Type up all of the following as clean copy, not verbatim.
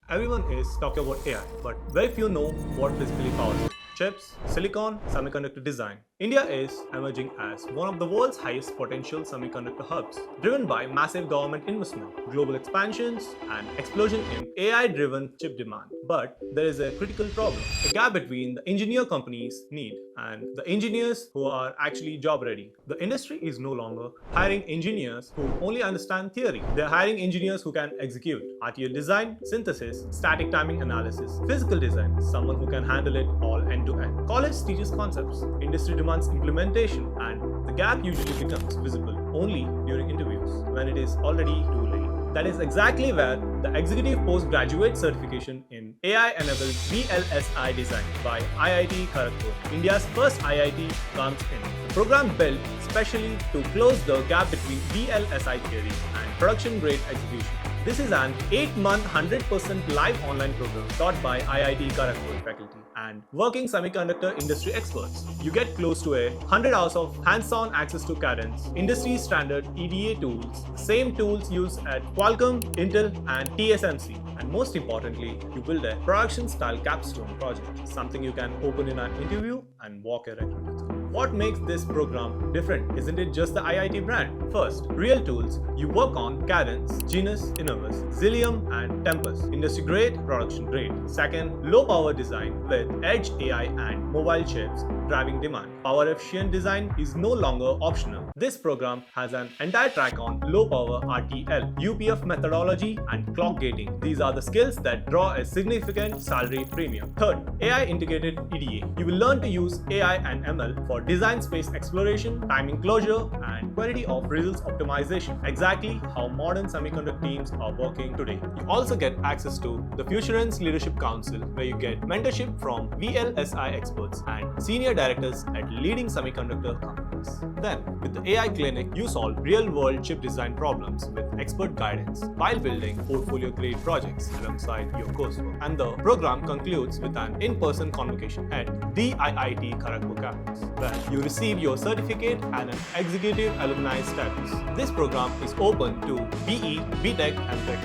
Everyone is talking about AI, but very few know what physically powers it. Chips, silicon, semiconductor design. India is emerging as one of the world's highest potential semiconductor hubs, driven by massive government investment, global expansions, and explosion in AI-driven chip demand. But there is a critical problem, a gap between the engineer companies need and the engineers who are actually job ready. The industry is no longer hiring engineers who only understand theory. They're hiring engineers who can execute RTL design, synthesis, static timing analysis, physical design, someone who can handle it all end-to-end. College teaches concepts, industry demands implementation, and the gap usually becomes visible only during interviews when it is already too late. That is exactly where the Executive Postgraduate Certification in AI-Enabled VLSI Design by IIT Kharagpur, India's first IIT, comes in. The program built specially to close the gap between VLSI theory and production-grade execution. This is an 8-month, 100% live online program taught by IIT Kharagpur faculty and working semiconductor industry experts. You get close to 100 hours of hands-on access to Cadence, industry-standard EDA tools, the same tools used at Qualcomm, Intel, and TSMC. And most importantly, you build a production-style capstone project, something you can open in an interview and walk a recruiter through. What makes this program different? Isn't it just the IIT brand? First, real tools. You work on Cadence, Genus, Innovus, Xilium, and Tempus. Industry grade, production grade. Second, low power design with edge AI and mobile chips driving demand. Power efficient design is no longer optional. This program has an entire track on low power RTL, UPF methodology, and clock gating. These are the skills that draw a significant salary premium. Third, AI-integrated EDA. You will learn to use AI and ML for design space exploration, timing closure, and quality of results optimization. Exactly how modern semiconductor teams are working today. You also get access to the Futurance Leadership Council, where you get mentorship from VLSI experts and senior directors at leading semiconductor companies. Then, with the AI Clinic, you solve real-world chip design problems with expert guidance while building portfolio-grade projects alongside your coursework. And the program concludes with an in-person convocation at the IIT Kharagpur campus, where you receive your certificate and an executive alumni status. This program is open to BE, BTech, MTech,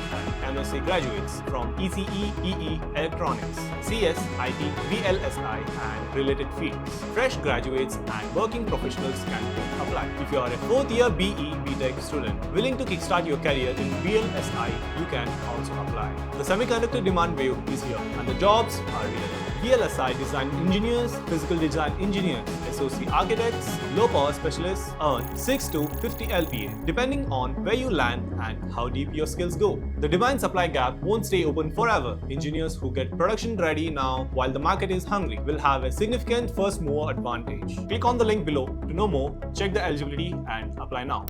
and MSc graduates from ECE, EE, Electronics, CS, IT, VLSI, and related fields. Fresh graduates and working professionals can apply. If you are a fourth-year BE, BTech student willing to kickstart your career in VLSI, you can also apply. The semiconductor demand wave is here, and the jobs are real. VLSI design engineers, physical design engineers, SoC architects, low power specialists earn 6 to 50 LPA depending on where you land and how deep your skills go. The demand supply gap won't stay open forever. Engineers who get production ready now while the market is hungry will have a significant first mover advantage. Click on the link below to know more, check the eligibility and apply now.